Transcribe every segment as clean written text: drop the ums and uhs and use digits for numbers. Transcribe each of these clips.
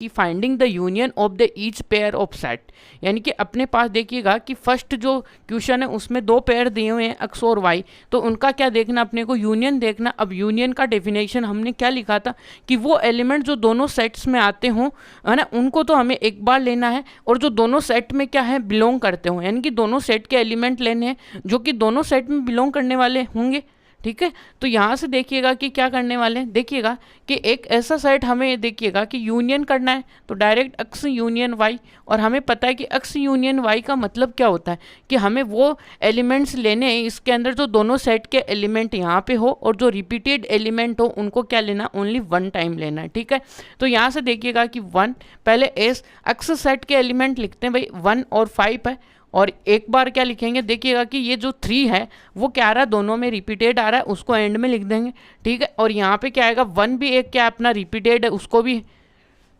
कि finding the union of the each pair of set, यानी कि अपने पास देखिएगा कि फर्स्ट जो क्वेश्चन है उसमें दो पेयर दिए हुए हैं एक्स और वाई, तो उनका क्या देखना, अपने को यूनियन देखना। अब यूनियन का डेफिनेशन हमने क्या लिखा था कि वो एलिमेंट जो दोनों सेट्स में आते हों, है ना, उनको तो हमें एक बार लेना है, और जो दोनों सेट में क्या है बिलोंग करते हों, यानी कि दोनों सेट के एलिमेंट लेने हैं जो कि दोनों सेट में बिलोंग करने वाले होंगे। ठीक है, तो यहाँ से देखिएगा कि क्या करने वाले हैं, देखिएगा कि एक ऐसा सेट हमें देखिएगा कि यूनियन करना है, तो डायरेक्ट एक्स यूनियन वाई, और हमें पता है कि एक्स यूनियन वाई का मतलब क्या होता है कि हमें वो एलिमेंट्स लेने हैं इसके अंदर जो दोनों सेट के एलिमेंट यहाँ पे हो, और जो रिपीटेड एलिमेंट हो उनको क्या लेना, ओनली वन टाइम लेना है। ठीक है, तो यहाँ से देखिएगा कि वन, पहले एस एक्स सेट के एलिमेंट लिखते हैं भाई, 1 और 5 है, और एक बार क्या लिखेंगे, देखिएगा कि ये जो 3 है वो क्या आ रहा है, दोनों में रिपीटेड आ रहा है, उसको एंड में लिख देंगे। ठीक है, और यहाँ पे क्या आएगा, 1 भी एक क्या अपना रिपीटेड है, उसको भी,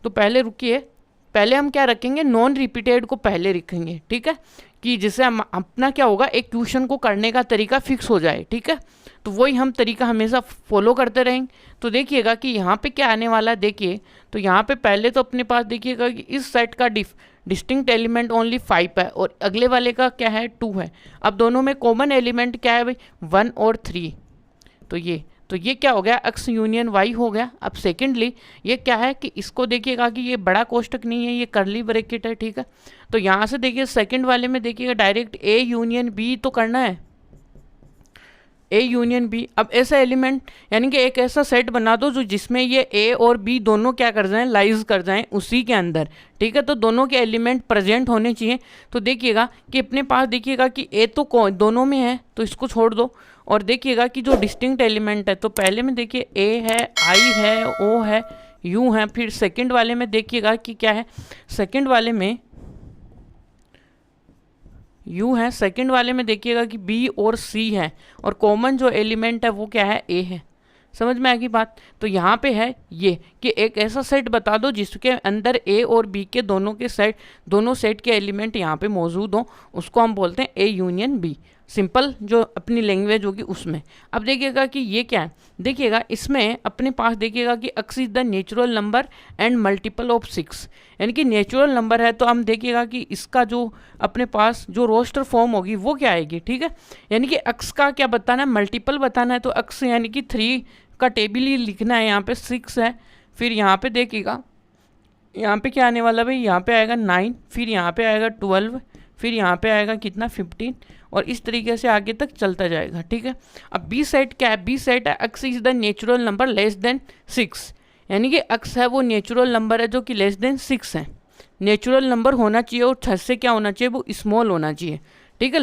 तो पहले रुकिए, पहले हम क्या रखेंगे, नॉन रिपीटेड को पहले रखेंगे। ठीक है, कि जिससे हम अपना क्या होगा, एक क्वेश्चन को करने का तरीका फिक्स हो जाए। ठीक है, तो वही हम तरीका हमेशा फॉलो करते रहेंगे। तो देखिएगा कि यहाँ पे क्या आने वाला है, देखिए तो यहाँ पे पहले तो अपने पास देखिएगा कि इस सेट का डिस्टिंक्ट एलिमेंट ओनली 5 है, और अगले वाले का क्या है 2 है। अब दोनों में कॉमन एलिमेंट क्या है भाई, 1 और 3, तो ये क्या हो गया, एक्स यूनियन वाई हो गया। अब सेकेंडली ये क्या है कि इसको देखिएगा कि ये बड़ा कोष्टक नहीं है, ये करली ब्रैकेट है। ठीक है, तो यहाँ से देखिए सेकंड वाले में देखिएगा डायरेक्ट ए यूनियन बी तो करना है, ए यूनियन बी। अब ऐसा एलिमेंट यानी कि एक ऐसा सेट बना दो जो जिसमें ये ए और बी दोनों क्या कर जाएं, लाइज कर जाएं उसी के अंदर। ठीक है, तो दोनों के एलिमेंट प्रेजेंट होने चाहिए। तो देखिएगा कि अपने पास देखिएगा कि ए तो दोनों में है, तो इसको छोड़ दो, और देखिएगा कि जो डिस्टिंक्ट एलिमेंट है, तो पहले में देखिए ए है, आई है, ओ है, यू है। फिर सेकेंड वाले में देखिएगा कि क्या है, सेकेंड वाले में यू है, सेकंड वाले में देखिएगा कि बी और सी है, और कॉमन जो एलिमेंट है वो क्या है, ए है। समझ में आएगी बात। तो यहाँ पे है ये कि एक ऐसा सेट बता दो जिसके अंदर ए और बी के दोनों सेट के एलिमेंट यहाँ पे मौजूद हों, उसको हम बोलते हैं ए यूनियन बी। सिंपल जो अपनी लैंग्वेज होगी उसमें। अब देखिएगा कि ये क्या है, देखिएगा इसमें अपने पास देखिएगा कि x is the natural number and multiple of 6, यानी कि नेचुरल नंबर है, तो हम देखिएगा कि इसका जो अपने पास जो रोस्टर फॉर्म होगी वो क्या आएगी। ठीक है, यानी कि एक्स का क्या बताना है, मल्टीपल बताना है, तो एक्स यानी कि 3 का टेबल ही लिखना है, यहाँ पे 6 है। फिर यहाँ पे देखिएगा यहाँ पे क्या आने वाला भाई, यहाँ पे आएगा 9, फिर यहाँ पे आएगा 12, फिर यहाँ पे आएगा कितना 15, और इस तरीके से आगे तक चलता जाएगा। ठीक है, अब बी सेट क्या है, बी सेट है x is the natural number less than 6, यानी कि एक्स है वो नेचुरल नंबर है जो कि लेस देन 6 है। नेचुरल नंबर होना चाहिए और 6 से क्या होना चाहिए, वो स्मॉल होना चाहिए। ठीक है,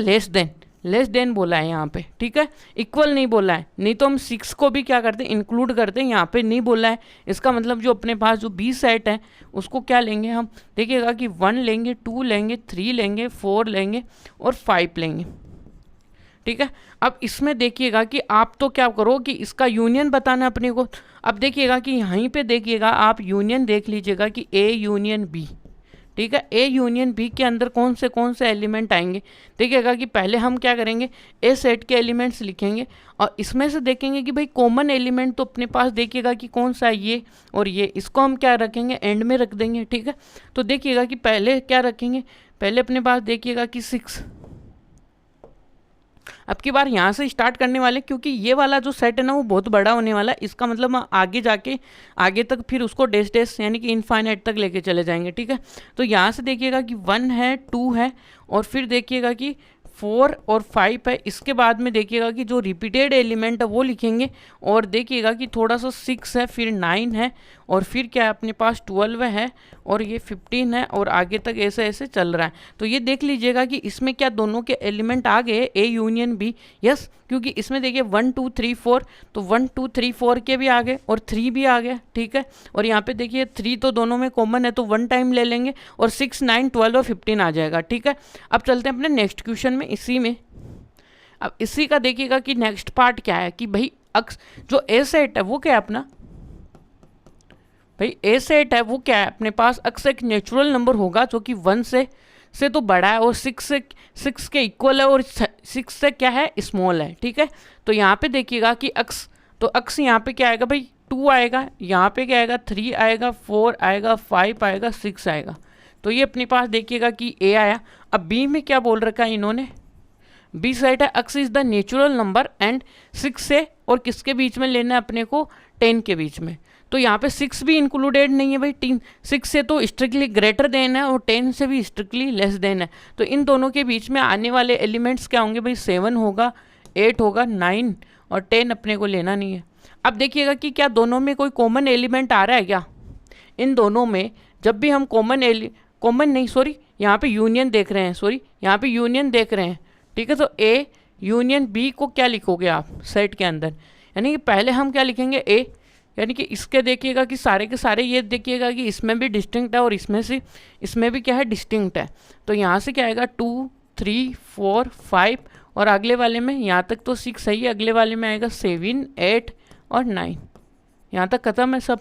लेस देन बोला है यहाँ पे। ठीक है, इक्वल नहीं बोला है, नहीं तो हम 6 को भी क्या करते हैं, इंक्लूड करते हैं, यहाँ पे नहीं बोला है। इसका मतलब जो अपने पास जो बी सेट है उसको क्या लेंगे हम, देखिएगा कि 1 लेंगे, 2 लेंगे, 3 लेंगे, 4 लेंगे और 5 लेंगे। ठीक है, अब इसमें देखिएगा कि आप तो क्या करो कि इसका यूनियन बताना है अपने को। अब देखिएगा कि यहीं पे देखिएगा आप यूनियन देख लीजिएगा कि ए यूनियन बी। ठीक है, ए यूनियन बी के अंदर कौन से एलिमेंट आएंगे, देखिएगा कि पहले हम क्या करेंगे, ए सेट के एलिमेंट्स लिखेंगे, और इसमें से देखेंगे कि भाई कॉमन एलिमेंट तो अपने पास देखिएगा कि कौन सा है, ये और ये, इसको हम क्या रखेंगे, एंड में रख देंगे। ठीक है, तो देखिएगा कि पहले क्या रखेंगे, पहले अपने पास देखिएगा कि 6। अब की बार यहाँ से स्टार्ट करने वाले, क्योंकि ये वाला जो सेट है ना वो बहुत बड़ा होने वाला है, इसका मतलब हम आगे जाके आगे तक फिर उसको डैश यानी कि इनफाइनाइट तक लेके चले जाएंगे। ठीक है, तो यहाँ से देखिएगा कि 1 है, 2 है, और फिर देखिएगा कि 4 और 5 है। इसके बाद में देखिएगा कि जो रिपीटेड एलिमेंट है वो लिखेंगे, और देखिएगा कि थोड़ा सा 6 है, फिर 9 है, और फिर क्या है अपने पास 12 है, और ये 15 है, और आगे तक ऐसे ऐसे चल रहा है। तो ये देख लीजिएगा कि इसमें क्या दोनों के एलिमेंट आ गए, ए यूनियन बी। यस, क्योंकि इसमें देखिए 1 2 3 4, तो 1 2 3 4 के भी आ गए और 3 भी आ गया। ठीक है, और यहाँ पे देखिए 3 तो दोनों में कॉमन है, तो 1 टाइम ले लेंगे, और 6 9 12 और 15 आ जाएगा। ठीक है, अब चलते हैं अपने नेक्स्ट क्वेश्चन में इसी में। अब इसी का देखिएगा कि नेक्स्ट पार्ट क्या है कि भाई अक्स जो ए सेट है वो क्या है अपना, भाई ए सेट है वो क्या है अपने पास, अक्स एक नेचुरल नंबर होगा जो कि 1 से तो बड़ा है, और 6 के इक्वल है, और 6 से क्या है, स्मॉल है। ठीक है, तो यहाँ पे देखिएगा कि अक्स, तो अक्स यहाँ पे क्या आएगा भाई, 2 आएगा, यहाँ पे क्या आएगा 3 आएगा, 4 आएगा, 5 आएगा, 6 आएगा। तो ये अपने पास देखिएगा कि ए आया। अब बी में क्या बोल रखा है इन्होंने, बी साइड है x is the natural number and 6 से और किसके बीच में लेना है अपने को, 10 के बीच में। तो यहाँ पे 6 भी इंक्लूडेड नहीं है भाई, 6 से तो स्ट्रिक्टली ग्रेटर देन है और 10 से भी स्ट्रिक्टली लेस देन है। तो इन दोनों के बीच में आने वाले एलिमेंट्स क्या होंगे भाई, 7 होगा, 8 होगा, 9 और 10 अपने को लेना नहीं है। अब देखिएगा कि क्या दोनों में कोई कॉमन एलिमेंट आ रहा है क्या। इन दोनों में जब भी हम यहाँ पे यूनियन देख रहे हैं, यहाँ पे यूनियन देख रहे हैं, ठीक है। तो ए यूनियन बी को क्या लिखोगे आप सेट के अंदर, यानी कि पहले हम क्या लिखेंगे ए, यानी कि इसके देखिएगा कि सारे के सारे ये देखिएगा कि इसमें भी डिस्टिंक्ट है और इसमें भी क्या है, डिस्टिंक्ट है। तो यहाँ से क्या आएगा 2 3 4 5 और अगले वाले में यहाँ तक तो 6 सही है, अगले वाले में आएगा 7 8 और 9, यहाँ तक ख़त्म है सब।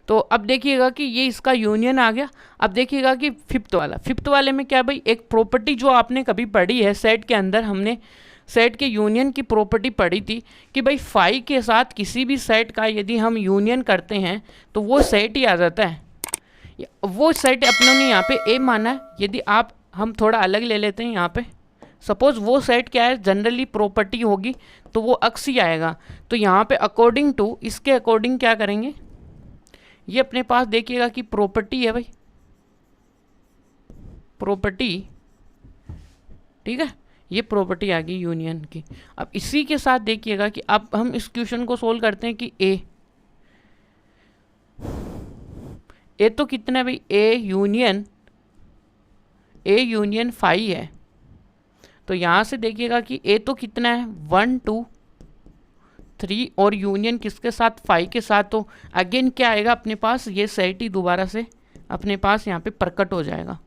तो अब देखिएगा कि ये इसका यूनियन आ गया। अब देखिएगा कि फिफ्थ वाले में क्या भाई, एक प्रॉपर्टी जो आपने कभी पढ़ी है सेट के अंदर, हमने सेट के यूनियन की प्रॉपर्टी पढ़ी थी कि भाई 5 के साथ किसी भी सेट का यदि हम यूनियन करते हैं तो वो सेट ही आ जाता है। वो सेट अपनों ने यहाँ पे ए माना है। यदि हम थोड़ा अलग ले लेते हैं, यहाँ पे सपोज वो सेट क्या है, जनरली प्रॉपर्टी होगी तो वो अक्स ही आएगा। तो यहाँ पे अकॉर्डिंग टू, इसके अकॉर्डिंग क्या करेंगे, ये अपने पास देखिएगा कि प्रॉपर्टी है भाई, प्रॉपर्टी, ठीक है, ये प्रॉपर्टी आ गई यूनियन की। अब इसी के साथ देखिएगा कि अब हम इस क्वेश्चन को सोल्व करते हैं कि ए तो कितना है भाई, ए यूनियन 5 है। तो यहाँ से देखिएगा कि ए तो कितना है 1 2 3 और यूनियन किसके साथ, 5 के साथ। तो अगेन क्या आएगा अपने पास, ये सेट ही दोबारा से अपने पास यहाँ पे प्रकट हो जाएगा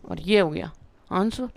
और ये हो गया आंसर।